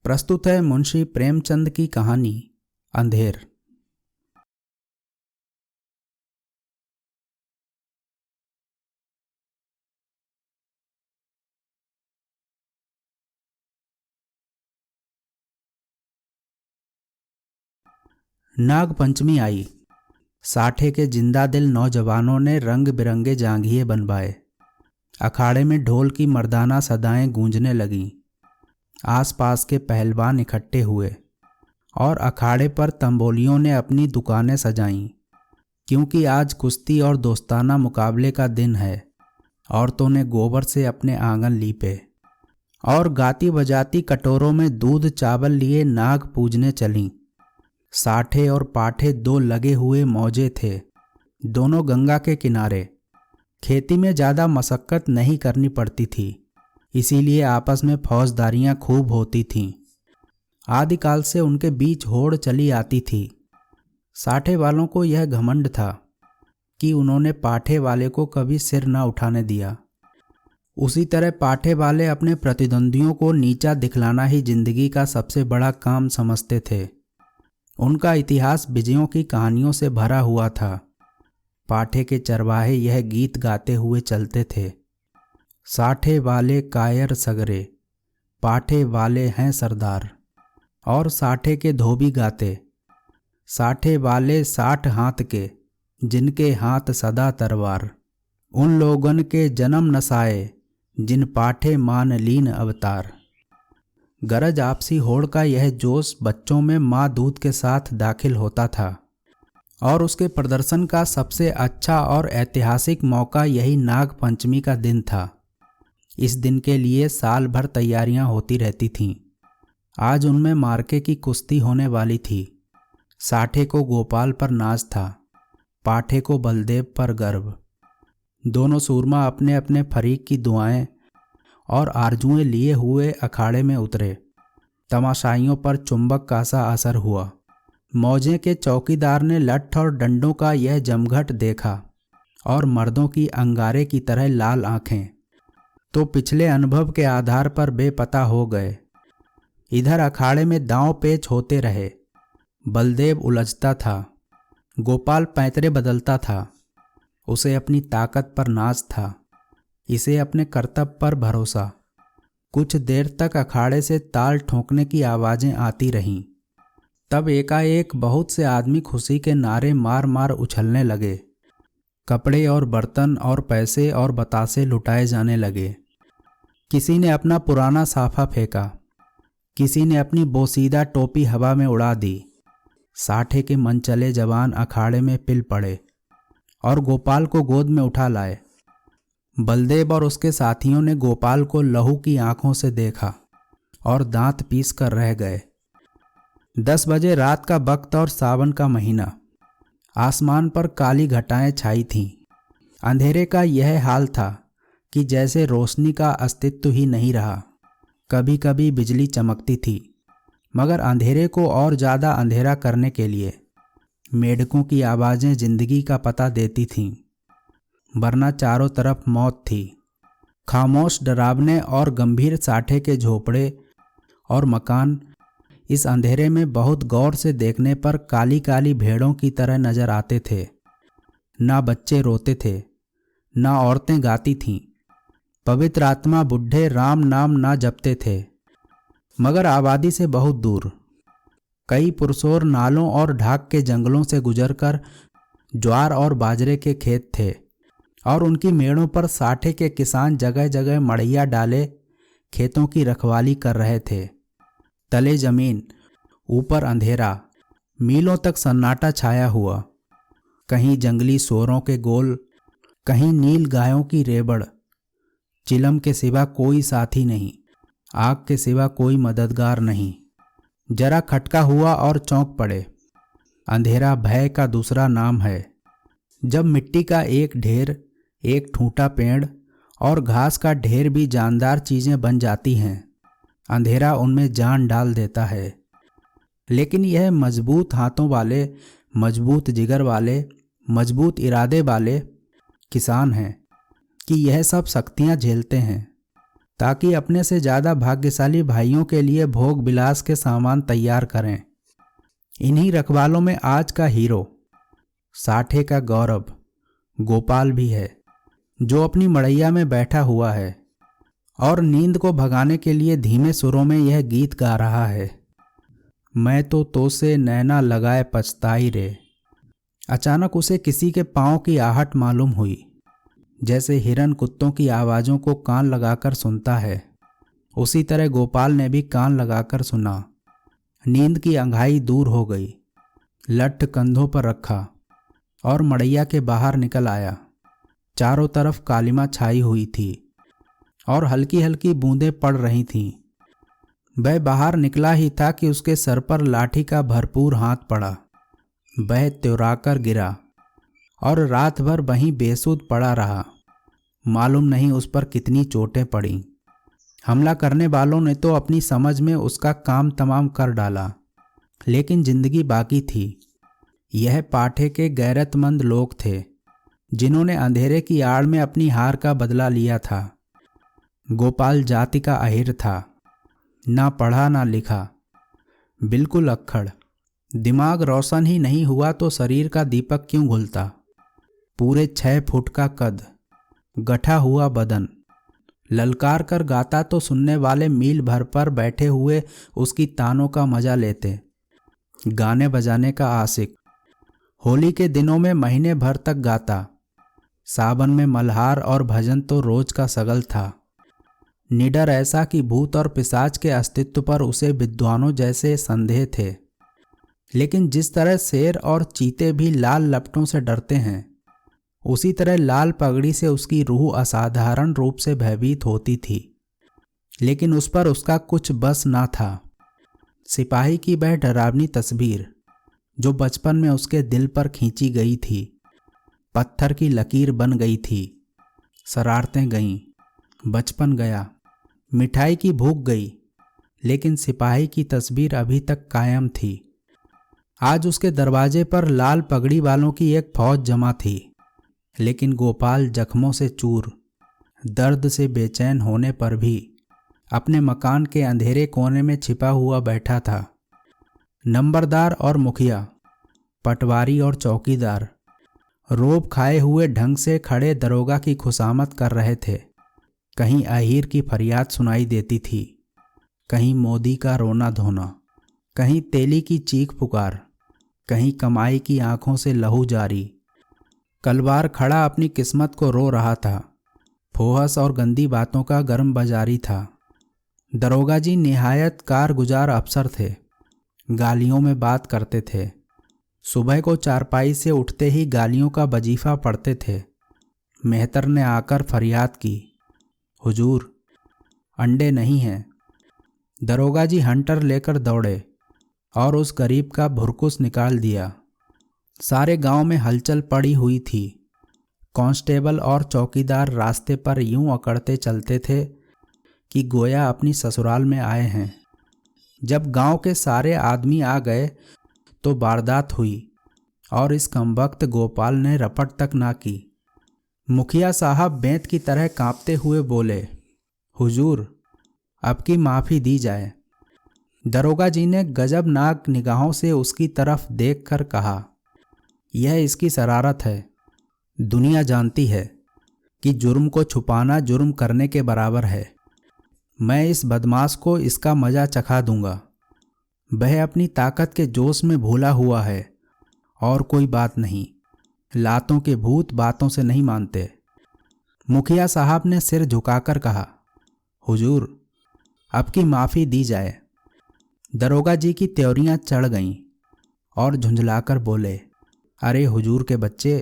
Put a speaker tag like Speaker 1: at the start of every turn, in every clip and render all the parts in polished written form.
Speaker 1: प्रस्तुत है मुंशी प्रेमचंद की कहानी अंधेर। नाग पंचमी आई। साठे के जिंदा दिल नौजवानों ने रंग बिरंगे जांघिए बनवाए। अखाड़े में ढोल की मर्दाना सदाएं गूंजने लगीं। आसपास के पहलवान इकट्ठे हुए और अखाड़े पर तंबोलियों ने अपनी दुकानें सजाईं, क्योंकि आज कुश्ती और दोस्ताना मुकाबले का दिन है। औरतों ने गोबर से अपने आंगन लीपे और गाती बजाती कटोरों में दूध चावल लिए नाग पूजने चलीं। साठे और पाठे दो लगे हुए मौजे थे, दोनों गंगा के किनारे। खेती में ज़्यादा मशक्कत नहीं करनी पड़ती थी, इसीलिए आपस में फौजदारियां खूब होती थीं। आदिकाल से उनके बीच होड़ चली आती थी। साठे वालों को यह घमंड था कि उन्होंने पाठे वाले को कभी सिर न उठाने दिया। उसी तरह पाठे वाले अपने प्रतिद्वंदियों को नीचा दिखलाना ही जिंदगी का सबसे बड़ा काम समझते थे। उनका इतिहास विजयों की कहानियों से भरा हुआ था। पाठे के चरवाहे यह गीत गाते हुए चलते थे, साठे वाले कायर सगरे, पाठे वाले हैं सरदार। और साठे के धोबी गाते, साठे वाले 60 हाथ के, जिनके हाथ सदा तरवार। उन लोगन के जन्म नसाए, जिन पाठे मान लीन अवतार। गरज आपसी होड़ का यह जोश बच्चों में माँ दूध के साथ दाखिल होता था, और उसके प्रदर्शन का सबसे अच्छा और ऐतिहासिक मौका यही नाग पंचमी का दिन था। इस दिन के लिए साल भर तैयारियां होती रहती थीं। आज उनमें मार्के की कुश्ती होने वाली थी। साठे को गोपाल पर नाज था, पाठे को बलदेव पर गर्व। दोनों सूरमा अपने अपने फरीक की दुआएं और आरजुएं लिए हुए अखाड़े में उतरे। तमाशाइयों पर चुंबक का सा असर हुआ। मौजे के चौकीदार ने लठ और डंडों का यह जमघट देखा और मर्दों की अंगारे की तरह लाल आंखें तो पिछले अनुभव के आधार पर बेपता हो गए। इधर अखाड़े में दांव पेच होते रहे। बलदेव उलझता था, गोपाल पैंतरे बदलता था। उसे अपनी ताकत पर नाज था, इसे अपने कर्तव्य पर भरोसा। कुछ देर तक अखाड़े से ताल ठोंकने की आवाजें आती रहीं। तब एकाएक बहुत से आदमी खुशी के नारे मार मार उछलने लगे। कपड़े और बर्तन और पैसे और बतासे लुटाए जाने लगे। किसी ने अपना पुराना साफा फेंका, किसी ने अपनी बोसीदा टोपी हवा में उड़ा दी। साठे के मनचले जवान अखाड़े में पिल पड़े और गोपाल को गोद में उठा लाए। बलदेव और उसके साथियों ने गोपाल को लहू की आंखों से देखा और दांत पीस कर रह गए। 10 बजे रात का वक्त और सावन का महीना। आसमान पर काली घटाएं छाई थीं। अंधेरे का यह हाल था कि जैसे रोशनी का अस्तित्व ही नहीं रहा। कभी कभी बिजली चमकती थी, मगर अंधेरे को और ज़्यादा अंधेरा करने के लिए मेढकों की आवाज़ें जिंदगी का पता देती थीं, वरना चारों तरफ मौत थी। खामोश, डरावने और गंभीर साठे के झोपड़े और मकान इस अंधेरे में बहुत गौर से देखने पर काली काली भेड़ों की तरह नजर आते थे। ना बच्चे रोते थे, ना औरतें गाती थीं। पवित्र आत्मा बुढ़े राम नाम ना जपते थे, मगर आबादी से बहुत दूर। कई पुरसोर नालों और ढाक के जंगलों से गुजरकर ज्वार और बाजरे के खेत थे, और उनकी मेड़ों पर साठे के किसान जगह जगह मड़ैया डाले खेतों की रखवाली कर रहे थे। तले जमीन, ऊपर अंधेरा, मीलों तक सन्नाटा छाया हुआ। कहीं जंगली सूअरों के गोल, कहीं नील गायों की रेबड़। चिलम के सिवा कोई साथी नहीं, आग के सिवा कोई मददगार नहीं। जरा खटका हुआ और चौंक पड़े। अंधेरा भय का दूसरा नाम है। जब मिट्टी का एक ढेर, एक ठूंठा पेड़ और घास का ढेर भी जानदार चीजें बन जाती हैं, अंधेरा उनमें जान डाल देता है। लेकिन यह मजबूत हाथों वाले, मजबूत जिगर वाले, मजबूत इरादे वाले किसान हैं कि यह सब शक्तियां झेलते हैं। ताकि अपने से ज़्यादा भाग्यशाली भाइयों के लिए भोग विलास के सामान तैयार करें। इन्हीं रखवालों में आज का हीरो, साठे का गौरव, गोपाल भी है, जो अपनी मड़ैया में बैठा हुआ है और नींद को भगाने के लिए धीमे सुरों में यह गीत गा रहा है। मैं तो से नैना लगाए पछताई रे। अचानक उसे किसी के पाँव की आहट मालूम हुई, जैसे हिरन कुत्तों की आवाज़ों को कान लगाकर सुनता है। उसी तरह गोपाल ने भी कान लगाकर सुना। नींद की अंघाई दूर हो गई। लठ कंधों पर रखा और मड़ैया के बाहर निकल आया। चारों तरफ कालिमा छाई हुई थी और हल्की हल्की बूंदें पड़ रही थीं। वह बाहर निकला ही था कि उसके सर पर लाठी का भरपूर हाथ पड़ा। वह त्योराकर गिरा और रात भर वहीं बेसुध पड़ा रहा। मालूम नहीं उस पर कितनी चोटें पड़ीं। हमला करने वालों ने तो अपनी समझ में उसका काम तमाम कर डाला, लेकिन जिंदगी बाकी थी। यह पाठे के गैरतमंद लोग थे, जिन्होंने अंधेरे की आड़ में अपनी हार का बदला लिया था। गोपाल जाति का अहिर था, ना पढ़ा ना लिखा, बिल्कुल अक्खड़। दिमाग रोशन ही नहीं हुआ तो शरीर का दीपक क्यों घुलता। पूरे 6 फुट का कद, गठा हुआ बदन, ललकार कर गाता तो सुनने वाले मील भर पर बैठे हुए उसकी तानों का मजा लेते। गाने बजाने का आशिक, होली के दिनों में महीने भर तक गाता। सावन में मल्हार और भजन तो रोज का सगल था। निडर ऐसा कि भूत और पिशाच के अस्तित्व पर उसे विद्वानों जैसे संदेह थे। लेकिन जिस तरह शेर और चीते भी लाल लपटों से डरते हैं, उसी तरह लाल पगड़ी से उसकी रूह असाधारण रूप से भयभीत होती थी। लेकिन उस पर उसका कुछ बस ना था। सिपाही की वह डरावनी तस्वीर जो बचपन में उसके दिल पर खींची गई थी, पत्थर की लकीर बन गई थी। शरारतें गईं, बचपन गया, मिठाई की भूख गई, लेकिन सिपाही की तस्वीर अभी तक कायम थी। आज उसके दरवाजे पर लाल पगड़ी वालों की एक फौज जमा थी, लेकिन गोपाल जख्मों से चूर, दर्द से बेचैन होने पर भी अपने मकान के अंधेरे कोने में छिपा हुआ बैठा था। नंबरदार और मुखिया, पटवारी और चौकीदार रोब खाए हुए ढंग से खड़े दरोगा की खुशामद कर रहे थे। कहीं अहीर की फरियाद सुनाई देती थी, कहीं मोदी का रोना धोना, कहीं तेली की चीख पुकार, कहीं कमाई की आंखों से लहू जारी। कलवार खड़ा अपनी किस्मत को रो रहा था। फोहस और गंदी बातों का गर्म बाजारी था। दरोगा जी निहायत कारगुजार अफसर थे। गालियों में बात करते थे। सुबह को चारपाई से उठते ही गालियों का वजीफा पढ़ते थे। मेहतर ने आकर फरियाद की, हुजूर अंडे नहीं हैं। दरोगा जी हंटर लेकर दौड़े और उस गरीब का भुरकुस निकाल दिया। सारे गांव में हलचल पड़ी हुई थी। कांस्टेबल और चौकीदार रास्ते पर यूं अकड़ते चलते थे कि गोया अपनी ससुराल में आए हैं। जब गांव के सारे आदमी आ गए तो वारदात हुई और इस कमबख्त गोपाल ने रपट तक ना की। मुखिया साहब बेंत की तरह कांपते हुए बोले, हुजूर अब की माफ़ी दी जाए। दरोगा जी ने गजबनाक निगाहों से उसकी तरफ देखकर कहा, यह इसकी शरारत है। दुनिया जानती है कि जुर्म को छुपाना जुर्म करने के बराबर है। मैं इस बदमाश को इसका मजा चखा दूंगा। वह अपनी ताकत के जोश में भूला हुआ है और कोई बात नहीं। लातों के भूत बातों से नहीं मानते। मुखिया साहब ने सिर झुकाकर कहा, हुजूर अब की माफ़ी दी जाए। दरोगा जी की त्योरियां चढ़ गईं और झुंझलाकर बोले, अरे हुजूर के बच्चे,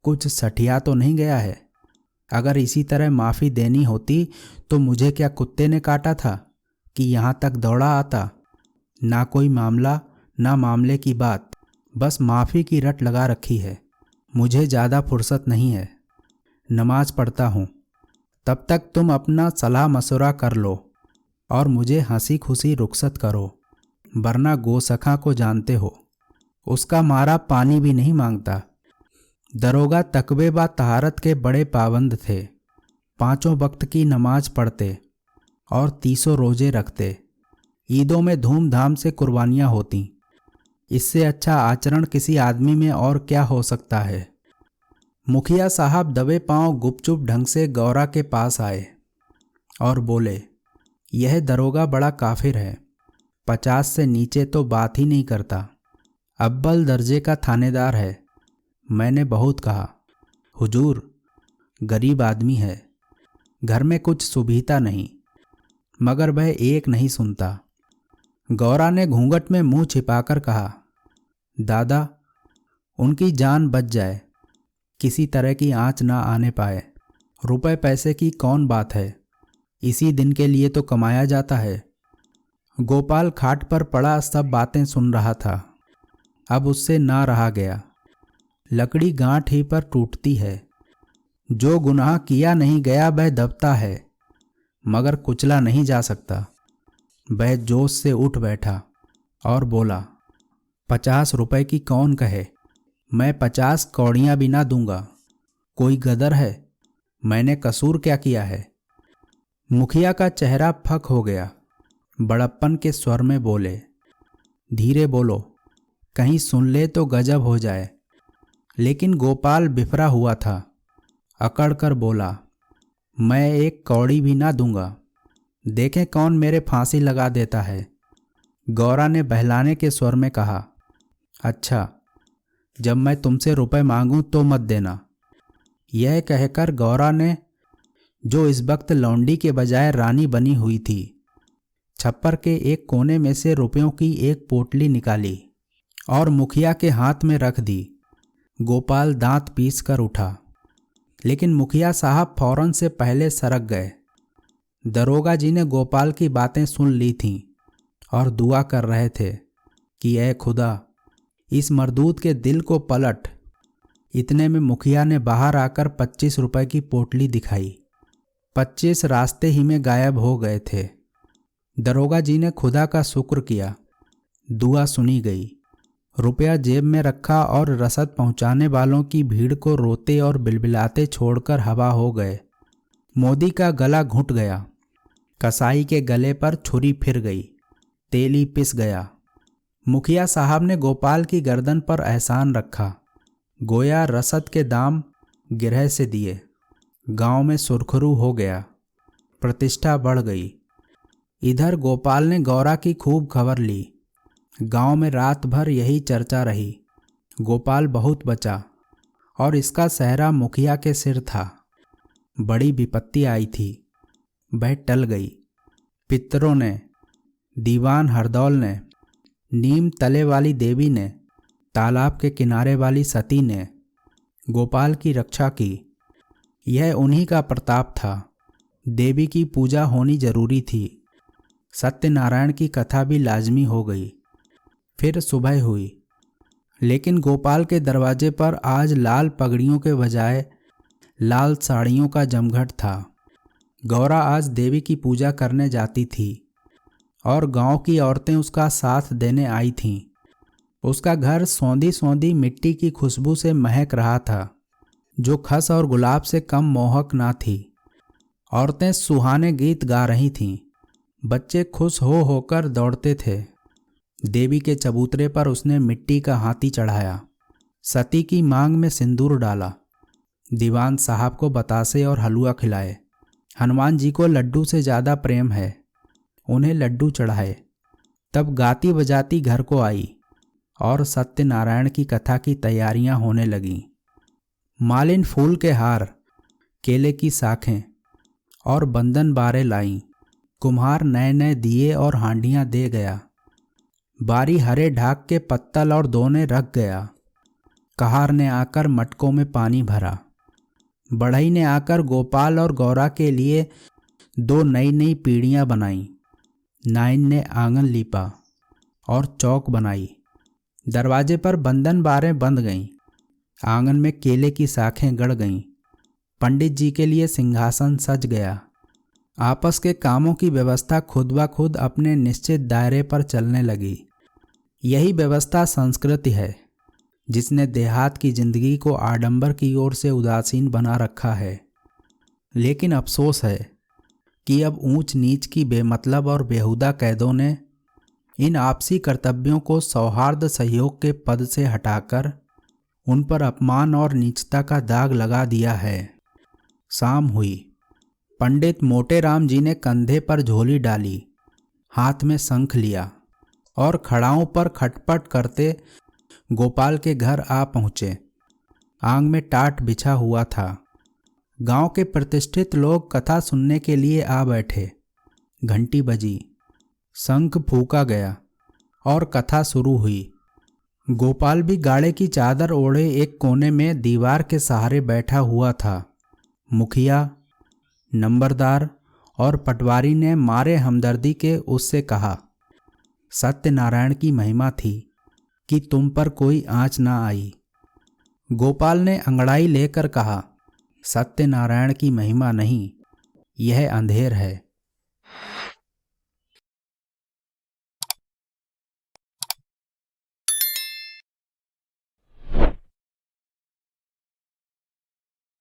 Speaker 1: कुछ सठिया तो नहीं गया है? अगर इसी तरह माफ़ी देनी होती तो मुझे क्या कुत्ते ने काटा था कि यहाँ तक दौड़ा आता? ना कोई मामला ना मामले की बात, बस माफ़ी की रट लगा रखी है। मुझे ज़्यादा फुर्सत नहीं है, नमाज पढ़ता हूँ। तब तक तुम अपना सलाह मशवरा कर लो और मुझे हंसी खुशी रुखसत करो, वरना गोसखा को जानते हो, उसका मारा पानी भी नहीं मांगता। दरोगा तकवे व तहारत के बड़े पाबंद थे। 5 वक्त की नमाज पढ़ते, और 300 रोजे रखते। ईदों में धूमधाम से कुर्बानियां होती। इससे अच्छा आचरण किसी आदमी में और क्या हो सकता है। मुखिया साहब दबे पांव गुपचुप ढंग से गौरा के पास आए और बोले, यह दरोगा बड़ा काफिर है, 50 से नीचे तो बात ही नहीं करता। अव्वल दर्जे का थानेदार है। मैंने बहुत कहा, हुजूर गरीब आदमी है, घर में कुछ सुविधा नहीं, मगर वह एक नहीं सुनता। गौरा ने घूंघट में मुंह छिपाकर कहा, दादा उनकी जान बच जाए, किसी तरह की आंच ना आने पाए। रुपए पैसे की कौन बात है, इसी दिन के लिए तो कमाया जाता है। गोपाल खाट पर पड़ा सब बातें सुन रहा था। अब उससे ना रहा गया। लकड़ी गांठ ही पर टूटती है। जो गुनाह किया नहीं गया वह दबता है, मगर कुचला नहीं जा सकता। वह जोश से उठ बैठा और बोला, 50 रुपए की कौन कहे, मैं 50 कौड़ियाँ भी ना दूंगा। कोई गदर है, मैंने कसूर क्या किया है। मुखिया का चेहरा फक हो गया। बड़प्पन के स्वर में बोले, धीरे बोलो, कहीं सुन ले तो गजब हो जाए। लेकिन गोपाल बिफरा हुआ था। अकड़ कर बोला, मैं एक कौड़ी भी ना दूंगा, देखें कौन मेरे फांसी लगा देता है। गौरा ने बहलाने के स्वर में कहा, अच्छा, जब मैं तुमसे रुपए मांगूं तो मत देना। यह कहकर गौरा ने, जो इस वक्त लौंडी के बजाय रानी बनी हुई थी, छप्पर के एक कोने में से रुपयों की एक पोटली निकाली और मुखिया के हाथ में रख दी। गोपाल दांत पीस कर उठा, लेकिन मुखिया साहब फौरन से पहले सरक गए। दरोगा जी ने गोपाल की बातें सुन ली थीं और दुआ कर रहे थे कि ऐ खुदा, इस मरदूत के दिल को पलट। इतने में मुखिया ने बाहर आकर 25 रुपए की पोटली दिखाई। 25 रास्ते ही में गायब हो गए थे। दरोगा जी ने खुदा का शुक्र किया। दुआ सुनी गई। रुपया जेब में रखा और रसद पहुंचाने वालों की भीड़ को रोते और बिलबिलाते छोड़कर हवा हो गए। मोदी का गला घुट गया। कसाई के गले पर छुरी फिर गई। तेली पिस गया। मुखिया साहब ने गोपाल की गर्दन पर एहसान रखा। गोया रसद के दाम गिरह से दिए। गांव में सुरखरू हो गया। प्रतिष्ठा बढ़ गई। इधर गोपाल ने गौरा की खूब खबर ली। गांव में रात भर यही चर्चा रही। गोपाल बहुत बचा और इसका सहरा मुखिया के सिर था। बड़ी विपत्ति आई थी, वह टल गई। पितरों ने, दीवान हरदौल ने, नीम तले वाली देवी ने, तालाब के किनारे वाली सती ने गोपाल की रक्षा की। यह उन्हीं का प्रताप था। देवी की पूजा होनी जरूरी थी। सत्यनारायण की कथा भी लाजमी हो गई। फिर सुबह हुई, लेकिन गोपाल के दरवाजे पर आज लाल पगड़ियों के बजाय लाल साड़ियों का जमघट था। गौरा आज देवी की पूजा करने जाती थी और गांव की औरतें उसका साथ देने आई थीं। उसका घर सौंधी सौंधी मिट्टी की खुशबू से महक रहा था, जो खस और गुलाब से कम मोहक ना थी। औरतें सुहाने गीत गा रही थीं। बच्चे खुश हो होकर दौड़ते थे। देवी के चबूतरे पर उसने मिट्टी का हाथी चढ़ाया। सती की मांग में सिंदूर डाला। दीवान साहब को बतासे और हलवा खिलाए। हनुमान जी को लड्डू से ज़्यादा प्रेम है, उन्हें लड्डू चढ़ाए। तब गाती बजाती घर को आई और सत्यनारायण की कथा की तैयारियां होने लगीं। मालिन फूल के हार, केले की साखें और बंधन बारे लाईं। कुम्हार नए नए दिए और हांडियां दे गया। बारी हरे ढाक के पत्तल और दोने रख गया। कहार ने आकर मटकों में पानी भरा। बढ़ई ने आकर गोपाल और गौरा के लिए 2 नई नई पीढ़ियां बनाईं। नाइन ने आंगन लीपा और चौक बनाई। दरवाजे पर बंधन बारें बंध गईं। आंगन में केले की साखें गड़ गईं। पंडित जी के लिए सिंहासन सज गया। आपस के कामों की व्यवस्था खुद ब खुद अपने निश्चित दायरे पर चलने लगी। यही व्यवस्था संस्कृति है, जिसने देहात की जिंदगी को आडंबर की ओर से उदासीन बना रखा है। लेकिन अफसोस है कि अब ऊंच नीच की बेमतलब और बेहुदा कैदों ने इन आपसी कर्तव्यों को सौहार्द सहयोग के पद से हटाकर उन पर अपमान और नीचता का दाग लगा दिया है। शाम हुई। पंडित मोटे राम जी ने कंधे पर झोली डाली, हाथ में शंख लिया और खड़ाओं पर खटपट करते गोपाल के घर आ पहुँचे। आंग में टाट बिछा हुआ था। गांव के प्रतिष्ठित लोग कथा सुनने के लिए आ बैठे। घंटी बजी, शंख फूंका गया और कथा शुरू हुई। गोपाल भी गाड़े की चादर ओढ़े एक कोने में दीवार के सहारे बैठा हुआ था। मुखिया, नंबरदार और पटवारी ने मारे हमदर्दी के उससे कहा, सत्यनारायण की महिमा थी कि तुम पर कोई आँच ना आई। गोपाल ने अंगड़ाई लेकर कहा, सत्यनारायण की महिमा नहीं, यह अंधेर है।